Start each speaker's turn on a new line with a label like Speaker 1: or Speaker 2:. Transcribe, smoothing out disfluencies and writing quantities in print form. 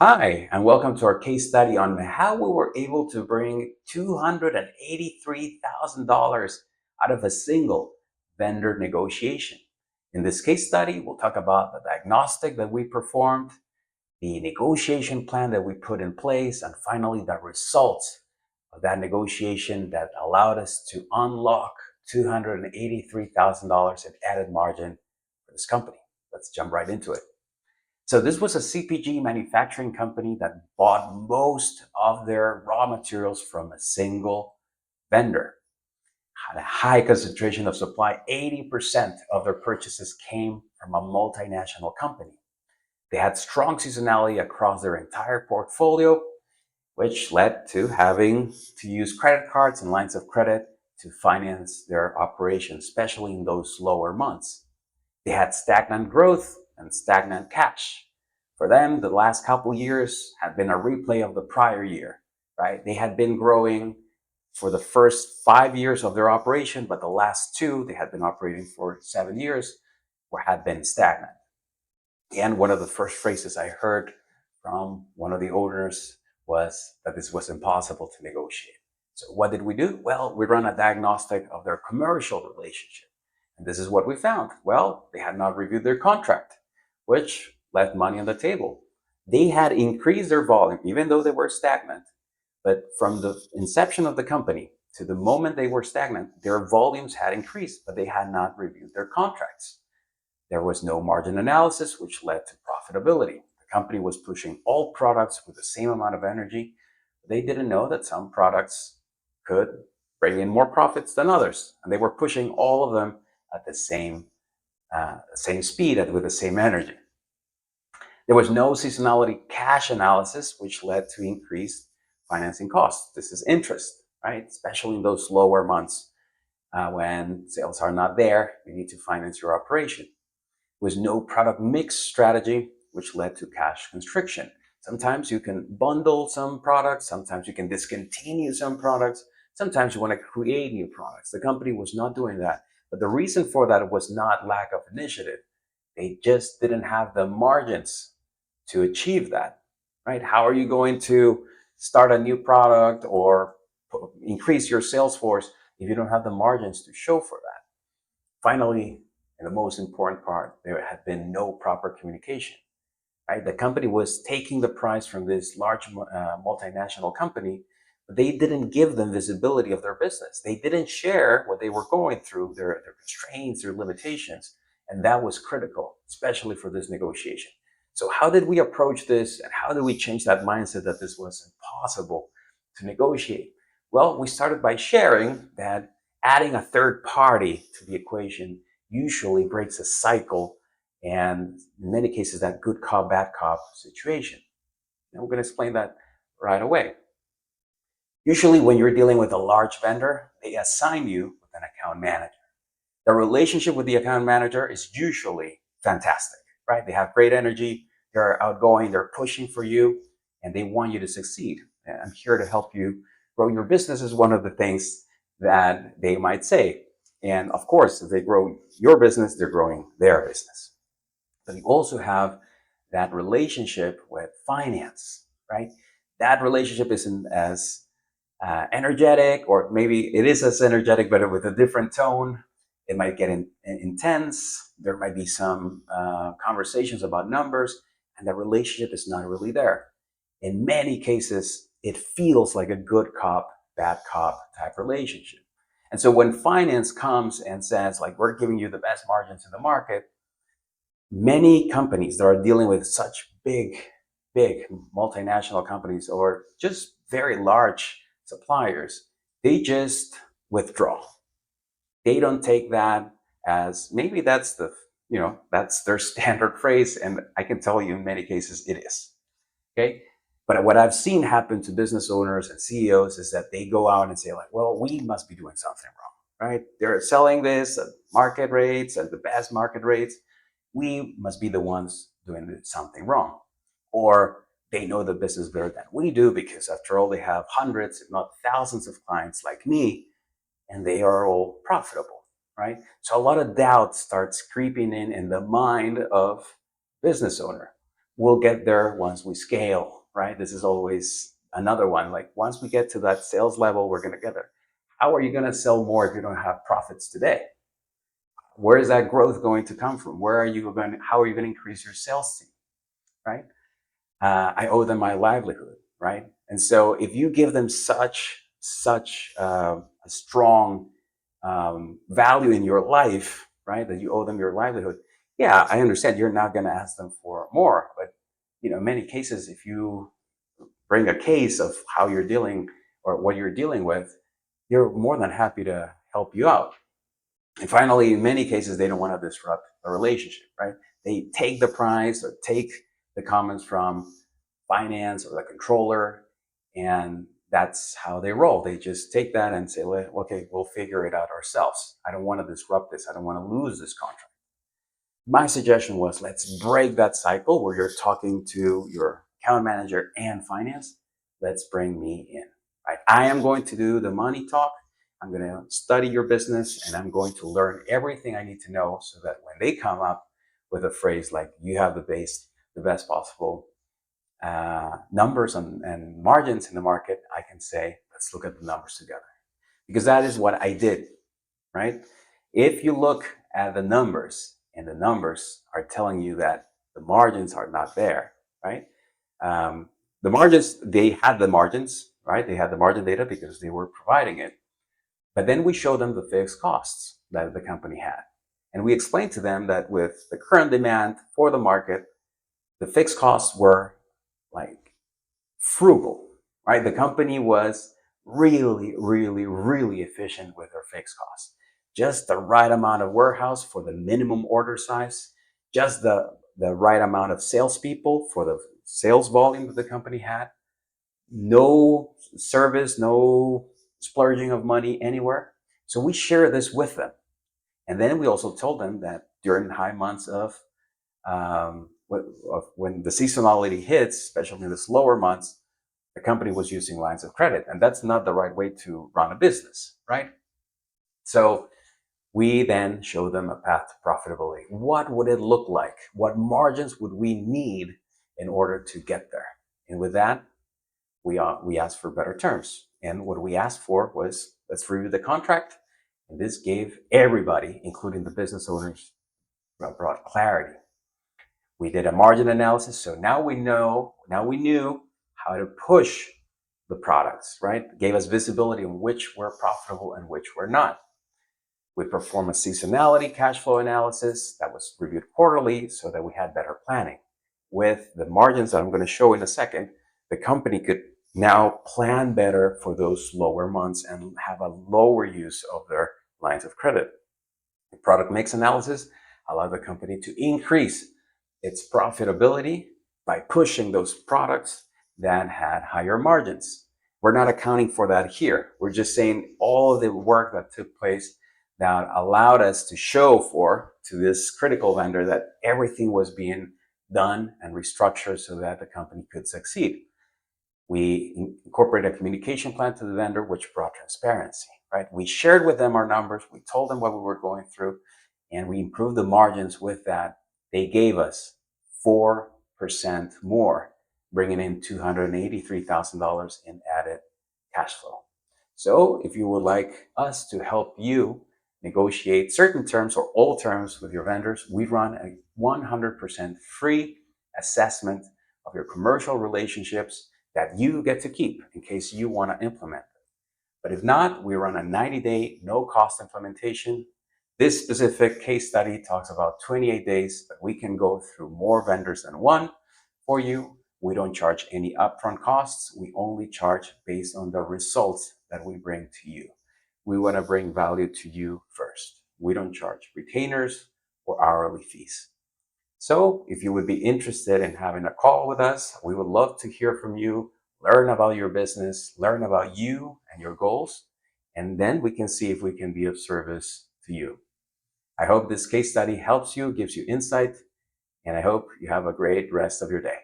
Speaker 1: Hi, and welcome to our case study on how we were able to bring $283,000 out of a single vendor negotiation. In this case study, we'll talk about the diagnostic that we performed, the negotiation plan that we put in place, and finally the results of that negotiation that allowed us to unlock $283,000 in added margin for this company. Let's jump right into it. So this was a CPG manufacturing company that bought most of their raw materials from a single vendor. Had a high concentration of supply. 80% of their purchases came from a multinational company. They had strong seasonality across their entire portfolio, which led to having to use credit cards and lines of credit to finance their operations, especially in those slower months. They had stagnant growth and stagnant cash. For them, the last couple years had been a replay of the prior year, right? They had been growing for the first 5 years of their operation, but the last two, they had been operating for 7 years, or had been stagnant. And one of the first phrases I heard from one of the owners was that this was impossible to negotiate. So what did we do? Well, we run a diagnostic of their commercial relationship. And this is what we found. Well, they had not reviewed their contract, which left money on the table. They had increased their volume, even though they were stagnant. But from the inception of the company to the moment they were stagnant, their volumes had increased, but they had not reviewed their contracts. There was no margin analysis, which led to profitability. The company was pushing all products with the same amount of energy. They didn't know that some products could bring in more profits than others, and they were pushing all of them at the same speed and with the same energy. There was no seasonality cash analysis, which led to increased financing costs. This is interest, right? Especially in those lower months when sales are not there, you need to finance your operation. There was no product mix strategy, which led to cash constriction. Sometimes you can bundle some products, sometimes you can discontinue some products, sometimes you want to create new products. The company was not doing that. But the reason for that was not lack of initiative. They just didn't have the margins to achieve that, right? How are you going to start a new product or increase your sales force if you don't have the margins to show for that? Finally, and the most important part, there had been no proper communication. Right? The company was taking the price from this large multinational company, but they didn't give them visibility of their business. They didn't share what they were going through, their constraints, their limitations, and that was critical, especially for this negotiation. So how did we approach this, and how did we change that mindset that this was impossible to negotiate? Well, we started by sharing that adding a third party to the equation usually breaks a cycle, and in many cases that good cop, bad cop situation. And we're going to explain that right away. Usually when you're dealing with a large vendor, they assign you with an account manager. The relationship with the account manager is usually fantastic, right? They have great energy, they're outgoing, they're pushing for you, and they want you to succeed. And I'm here to help you grow your business is one of the things that they might say. And of course, if they grow your business, they're growing their business. But you also have that relationship with finance, right? That relationship isn't as energetic, or maybe it is as energetic, but with a different tone. It might get intense. There might be some conversations about numbers, and the relationship is not really there. In many cases, it feels like a good cop, bad cop type relationship. And so when finance comes and says, like, we're giving you the best margins in the market, many companies that are dealing with such big multinational companies or just very large suppliers, they just withdraw. They don't take that as maybe that's that's their standard phrase, and I can tell you in many cases it is. Okay. But what I've seen happen to business owners and CEOs is that they go out and say, like, well, we must be doing something wrong, right? They're selling this at market rates, at the best market rates. We must be the ones doing something wrong. Or they know the business better than we do because, after all, they have hundreds, if not thousands of clients like me, and they are all profitable, right? So a lot of doubt starts creeping in the mind of business owner. we'll get there once we scale, right? This is always another one. Like once we get to that sales level, we're going to get there. How are you going to sell more if you don't have profits today? Where is that growth going to come from? Where are you going? How are you going to increase your sales team, right? I owe them my livelihood, right? And so if you give them such a strong value in your life, right, that you owe them your livelihood, yeah, I understand you're not going to ask them for more, but in many cases, if you bring a case of how you're dealing or what you're dealing with, they're more than happy to help you out. And finally, in many cases, they don't want to disrupt a relationship, right? They take the price or take the comments from finance or the controller, and that's how they roll. They just take that and say, well, okay, we'll figure it out ourselves. I don't want to disrupt this. I don't want to lose this contract. My suggestion was, let's break that cycle where you're talking to your account manager and finance. Let's bring me in, right? I am going to do the money talk. I'm going to study your business and I'm going to learn everything I need to know so that when they come up with a phrase like you have the best possible numbers and margins in the market, I can say, let's look at the numbers together. Because that is what I did, right? If you look at the numbers and the numbers are telling you that the margins are not there, right? The margins, they had the margins, right? They had the margin data because they were providing it. But then we showed them the fixed costs that the company had. And we explained to them that with the current demand for the market, the fixed costs were like frugal, right? The company was really, really, really efficient with their fixed costs. Just the right amount of warehouse for the minimum order size, just the right amount of salespeople for the sales volume that the company had. No service, no splurging of money anywhere. So we share this with them. And then we also told them that during high months of when the seasonality hits, especially in the slower months, the company was using lines of credit. And that's not the right way to run a business, right? So we then show them a path to profitability. What would it look like? What margins would we need in order to get there? And with that, we asked for better terms. And what we asked for was, let's review the contract. And this gave everybody, including the business owners, brought clarity. We did a margin analysis. So now we knew how to push the products, right? It gave us visibility on which were profitable and which were not. We performed a seasonality cash flow analysis that was reviewed quarterly so that we had better planning. With the margins that I'm going to show in a second, the company could now plan better for those lower months and have a lower use of their lines of credit. The product mix analysis allowed the company to increase its profitability by pushing those products that had higher margins. We're not accounting for that here. We're just saying all of the work that took place that allowed us to show to this critical vendor that everything was being done and restructured so that the company could succeed. We incorporated a communication plan to the vendor, which brought transparency, right? We shared with them our numbers. We told them what we were going through, and we improved the margins with that. They gave us 4% more, bringing in $283,000 in added cash flow. So if you would like us to help you negotiate certain terms or all terms with your vendors, we run a 100% free assessment of your commercial relationships that you get to keep in case you want to implement it. But if not, we run a 90-day no-cost implementation. This specific case study talks about 28 days, but we can go through more vendors than one for you. We don't charge any upfront costs. We only charge based on the results that we bring to you. We want to bring value to you first. We don't charge retainers or hourly fees. So if you would be interested in having a call with us, we would love to hear from you, learn about your business, learn about you and your goals, and then we can see if we can be of service to you. I hope this case study helps you, gives you insight, and I hope you have a great rest of your day.